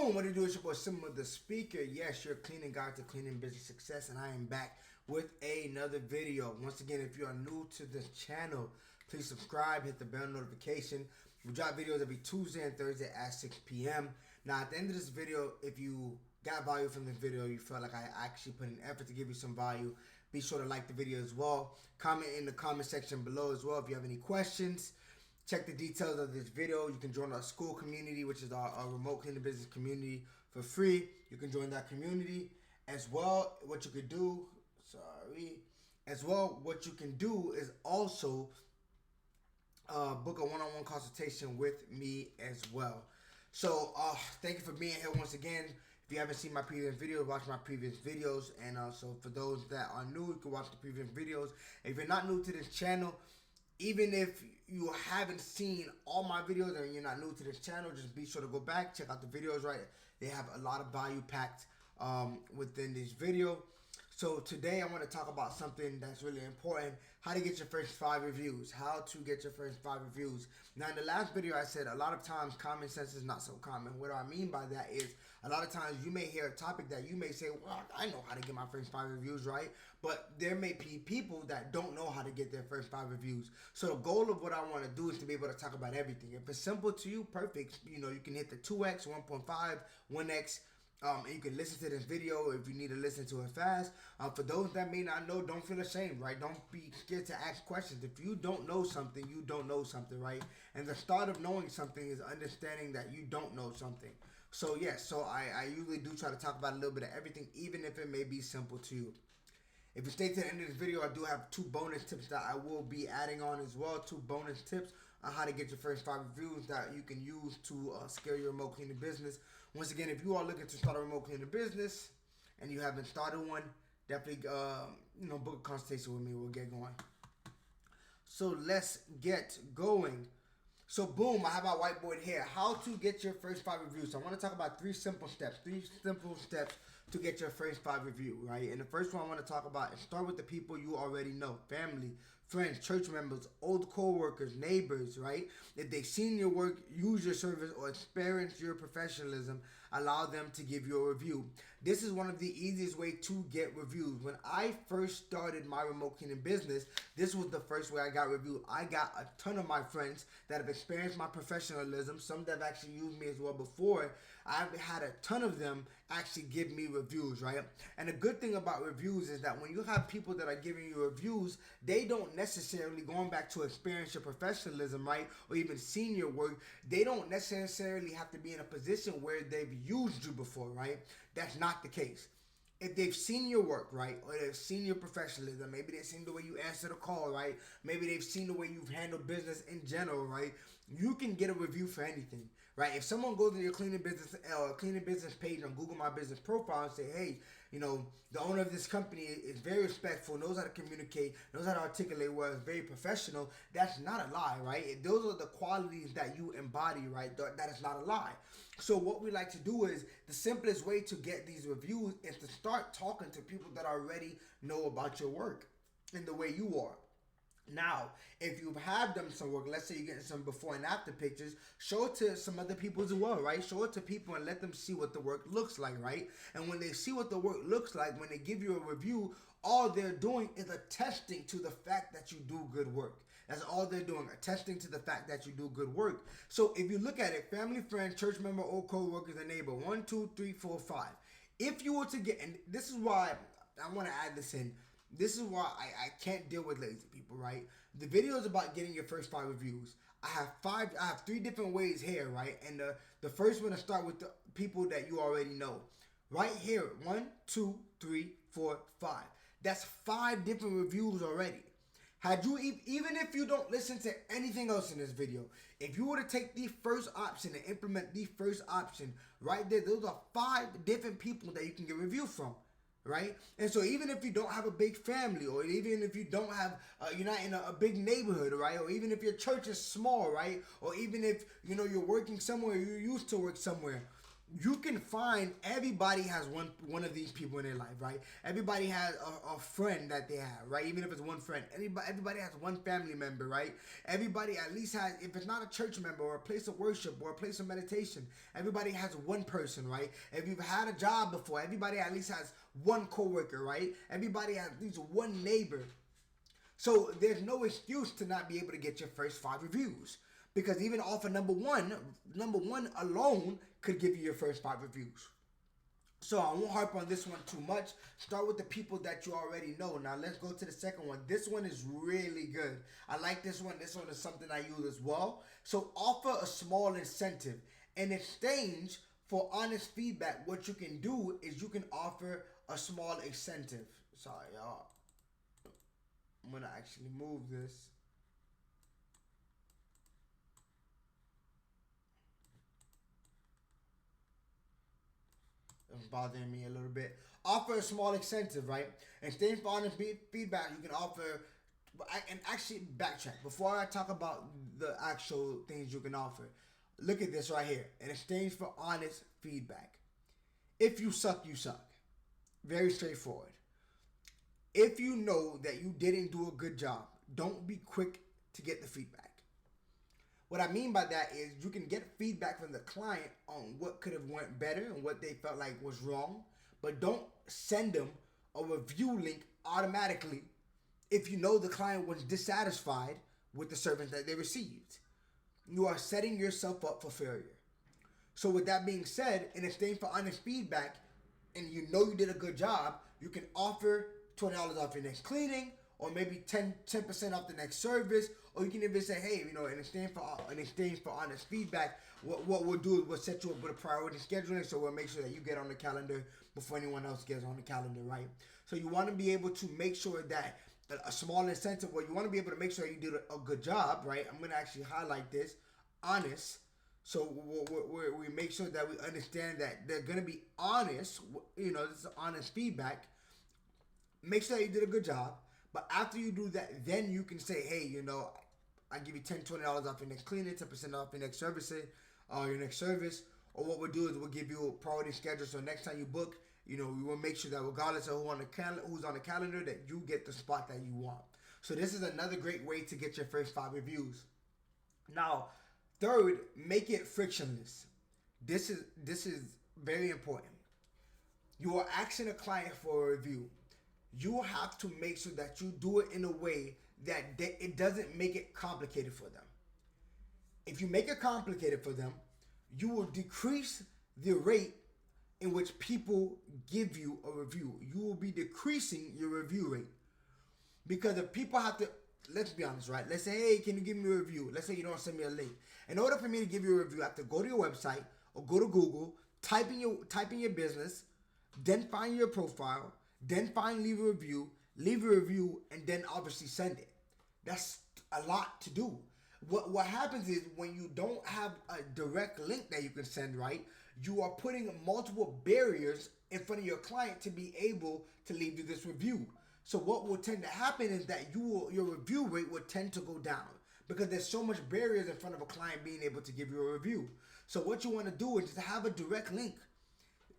Boom, what it do is your boy Simba the Speaker. Yes, your cleaning guide to cleaning business success, and I am back with another video. Once again, if you are new to this channel, please subscribe, hit the bell notification. We drop videos every Tuesday and Thursday at 6 p.m. Now, at the end of this video, if you got value from this video, you felt like I actually put an effort to give you some value, be sure to like the video as well. Comment in the comment section below as well if you have any questions. Check the details of this video. You can join our school community, which is our remote cleaning business community, for free. You can join that community as well. What you could do, what you can do is also book a one-on-one consultation with me as well. So thank you for being here once again. If you haven't seen my previous videos, watch my previous videos. And also for those that are new, you can watch the previous videos. If you're not new to this channel, even if you haven't seen all my videos and you're not new to this channel, just be sure to go back, check out the videos, right? They have a lot of value packed within this video. So today I want to talk about something that's really important: how to get your first 5 reviews. How to get your first 5 reviews. Now, in the last video I said a lot of times common sense is not so common. What I mean by that is a lot of times you may hear a topic that you may say, well, I know how to get my first 5 reviews, right? But there may be people that don't know how to get their first 5 reviews. So the goal of what I want to do is to be able to talk about everything. If it's simple to you, perfect. You know, you can hit the 2x, 1.5, 1x. And you can listen to this video if you need to listen to it fast. For those that may not know, don't feel ashamed, right? Don't be scared to ask questions. If you don't know something, you don't know something, right? And the start of knowing something is understanding that you don't know something. So yes, so I usually do try to talk about a little bit of everything, even if it may be simple to you. If you stay to the end of this video, I do have 2 bonus tips that I will be adding on as well. 2 bonus tips on how to get your first 5 reviews that you can use to scale your remote cleaning business. Once again, if you are looking to start a remote cleaning business and you haven't started one, definitely book a consultation with me. We'll get going. So let's get going. So boom, I have my whiteboard here. How to get your first 5 reviews. So I want to talk about 3 simple steps. 3 simple steps to get your first 5 review, right? And the first one I want to talk about is start with the people you already know. Family, friends, church members, old co-workers, neighbors, right? If they've seen your work, use your service, or experience your professionalism, allow them to give you a review. This is one of the easiest way to get reviews. When I first started my remote cleaning business, this was the first way I got reviewed. I got a ton of my friends that have experienced my professionalism. Some that have actually used me as well before. I've had a ton of them actually give me reviews, right? And the good thing about reviews is that when you have people that are giving you reviews, they don't necessarily, going back to experience your professionalism, right, or even seen your work, they don't necessarily have to be in a position where they've used you before, right? That's not the case. If they've seen your work, right, or they've seen your professionalism, maybe they've seen the way you answer the call, right, maybe they've seen the way you've handled business in general, right, you can get a review for anything, right? If someone goes to your cleaning business page on Google My Business Profile and say, hey, you know, the owner of this company is very respectful, knows how to communicate, knows how to articulate well, is very professional, that's not a lie, right? If those are the qualities that you embody, right, that is not a lie. So what we like to do is, the simplest way to get these reviews is to start talking to people that already know about your work and the way you are. Now, if you have done some work, let's say you're getting some before and after pictures, show it to some other people as well, right? Show it to people and let them see what the work looks like, right? And when they see what the work looks like, when they give you a review, all they're doing is attesting to the fact that you do good work. That's all they're doing, attesting to the fact that you do good work. So if you look at it, family, friend, church member, old co-workers, and neighbor, 1, 2, 3, 4, 5. If you were to get, and this is why I want to add this in, this is why I can't deal with lazy people, right? The video is about getting your first 5 reviews. I have 3 different ways here, right? And the first one to start with the people that you already know. Right here, 1, 2, 3, 4, 5. That's 5 different reviews already. Had you, even if you don't listen to anything else in this video, if you were to take the first option and implement the first option right there, those are 5 different people that you can get review from. Right? And so even if you don't have a big family, or even if you don't have, you're not in a big neighborhood, right? Or even if your church is small, right? Or even if, you know, you're working somewhere, you used to work somewhere, you can find everybody has one of these people in their life, right? Everybody has a friend that they have, right? Even if it's one friend, everybody has one family member, right? Everybody at least has, if it's not a church member or a place of worship or a place of meditation, everybody has one person, right? If you've had a job before, everybody at least has one coworker, right? Everybody has at least one neighbor. So there's no excuse to not be able to get your first 5 reviews. Because even off of number one alone could give you your first 5 reviews. So I won't harp on this one too much. Start with the people that you already know. Now let's go to the second one. This one is really good. I like this one. This one is something I use as well. So offer a small incentive. In exchange for honest feedback, what you can do is you can offer a small incentive. Sorry, y'all. I'm going to actually move this. It's bothering me a little bit. Offer a small incentive, right? And staying for honest feedback, you can offer. And actually, backtrack before I talk about the actual things you can offer. Look at this right here. In exchange for honest feedback, if you suck, you suck. Very straightforward. If you know that you didn't do a good job, don't be quick to get the feedback. What I mean by that is you can get feedback from the client on what could have went better and what they felt like was wrong, but don't send them a review link automatically if you know the client was dissatisfied with the service that they received. You are setting yourself up for failure. So with that being said, in exchange for honest feedback, and you know you did a good job, you can offer $20 off your next cleaning, or maybe 10% off the next service, or you can even say, hey, in exchange for honest feedback, what we'll do is we'll set you up with a priority scheduling, so we'll make sure that you get on the calendar before anyone else gets on the calendar, right? So you want to be able to make sure that a small incentive, well, you want to be able to make sure you did a good job, right? I'm going to actually highlight this, honest. So we make sure that we understand that they're going to be honest. This is honest feedback. Make sure that you did a good job. But after you do that, then you can say, hey, I give you $10, $20 off your next cleaning, 10% off your next your next service. Or what we'll do is we'll give you a priority schedule. So next time you book, we will make sure that regardless of who's on the calendar, that you get the spot that you want. So this is another great way to get your first 5 reviews. Now, third, make it frictionless. This is very important. You are asking a client for a review. You have to make sure that you do it in a way that it doesn't make it complicated for them. If you make it complicated for them, you will decrease the rate in which people give you a review. You will be decreasing your review rate. Because if people have to, let's be honest, right? Let's say, hey, can you give me a review? Let's say you don't send me a link. In order for me to give you a review, I have to go to your website or go to Google, type in your business, then find your profile, then leave a review, and then obviously send it. That's a lot to do. What happens is when you don't have a direct link that you can send, right, you are putting multiple barriers in front of your client to be able to leave you this review. So what will tend to happen is that your review rate will tend to go down because there's so much barriers in front of a client being able to give you a review. So what you want to do is just have a direct link.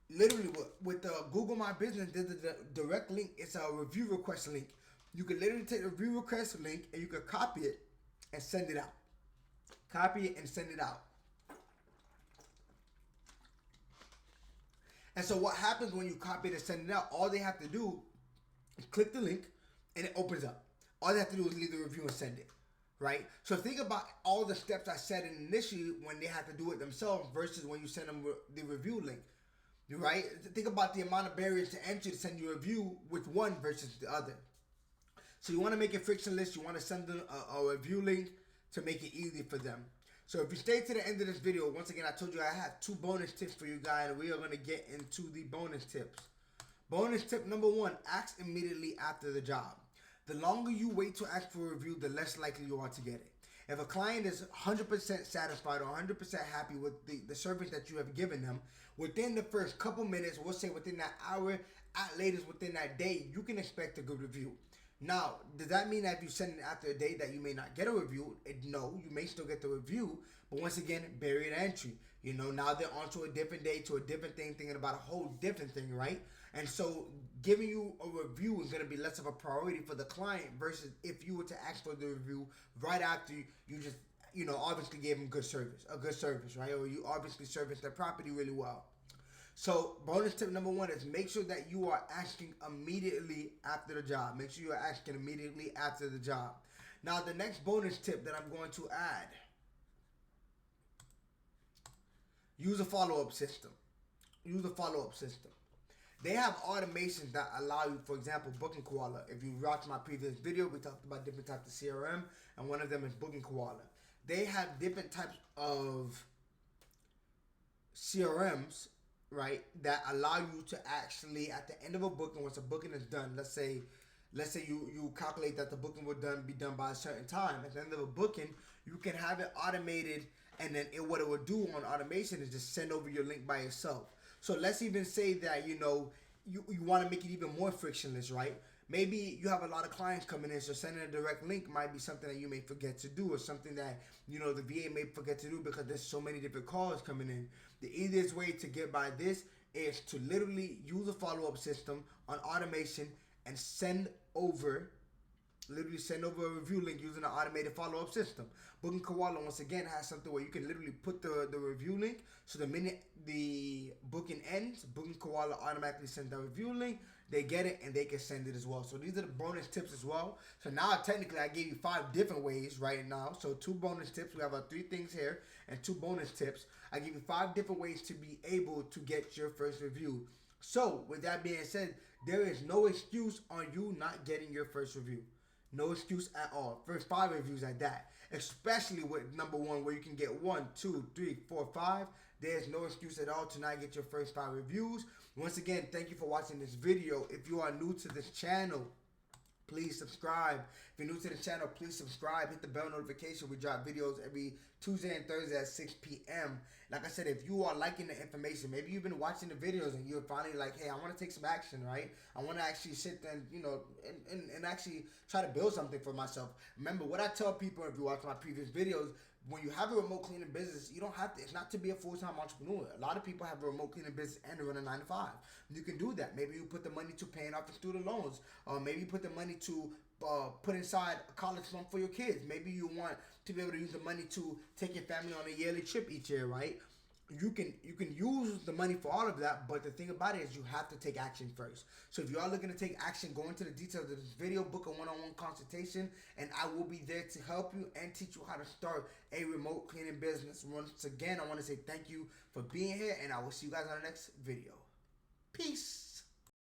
Literally, with Google My Business, there's a direct link. It's a review request link. You can literally take the review request link and you can copy it and send it out. Copy it and send it out. And so what happens when you copy it and send it out, all they have to do is click the link and it opens up. All they have to do is leave the review and send it, right? So think about all the steps I said initially when they have to do it themselves versus when you send them the review link, right? Think about the amount of barriers to entry to send you a review with one versus the other. So you want to make it frictionless. You want to send them a review link to make it easy for them. So if you stay to the end of this video, once again, I told you I have 2 bonus tips for you guys, and we are going to get into the bonus tips. Bonus tip number 1, ask immediately after the job. The longer you wait to ask for a review, the less likely you are to get it. If a client is 100% satisfied or 100% happy with the service that you have given them, within the first couple minutes, we'll say within that hour, at latest within that day, you can expect a good review. Now, does that mean that if you send it after a day that you may not get a review? No, you may still get the review, but once again, barrier to entry. You know, now they're on to a different day, to a different thing, thinking about a whole different thing, right? And so giving you a review is going to be less of a priority for the client versus if you were to ask for the review right after you just, you know, obviously gave them a good service, right? Or you obviously serviced their property really well. So bonus tip number one is make sure that you are asking immediately after the job. Make sure you are asking immediately after the job. Now the next bonus tip that I'm going to add, use a follow-up system. Use a follow-up system. They have automations that allow you, for example, Booking Koala. If you watched my previous video, we talked about different types of CRM, and one of them is Booking Koala. They have different types of CRMs, right, that allow you to actually, at the end of a booking, once a booking is done, let's say you calculate that the booking will be done by a certain time. At the end of a booking, you can have it automated, and then what it will do on automation is just send over your link by itself. So let's even say that, you know, you want to make it even more frictionless, right? Maybe you have a lot of clients coming in, so sending a direct link might be something that you may forget to do, or something that, you know, the VA may forget to do because there's so many different calls coming in. The easiest way to get by this is to literally use a follow-up system on automation and literally send over a review link using an automated follow-up system. Booking Koala, once again, has something where you can literally put the review link. So the minute the booking ends, Booking Koala automatically sends the review link. They get it and they can send it as well. So these are the bonus tips as well. So now technically I gave you 5 different ways right now. So 2 bonus tips. We have our 3 things here and 2 bonus tips. I give you 5 different ways to be able to get your first review. So with that being said, there is no excuse on you not getting your first review. No excuse at all. First 5 reviews at that. Especially with number 1 where you can get 1, 2, 3, 4, 5. There's no excuse at all to not get your first 5 reviews. Once again, thank you for watching this video. If you are new to this channel, please subscribe. If you're new to the channel, please subscribe. Hit the bell notification. We drop videos every Tuesday and Thursday at 6 p.m. Like I said, if you are liking the information, maybe you've been watching the videos and you're finally like, hey, I want to take some action, right? I want to actually sit there and, you know, and actually try to build something for myself. Remember, what I tell people if you watch my previous videos, when you have a remote cleaning business, you don't have to, it's not to be a full-time entrepreneur. A lot of people have a remote cleaning business and run a 9-to-5. You can do that. Maybe you put the money to paying off the student loans. Maybe you put the money to put inside a college fund for your kids. Maybe you want to be able to use the money to take your family on a yearly trip each year, right? You can use the money for all of that, but the thing about it is you have to take action first. So if you are looking to take action, go into the details of this video, book a one-on-one consultation, and I will be there to help you and teach you how to start a remote cleaning business. Once again, I want to say thank you for being here, and I will see you guys on the next video. Peace.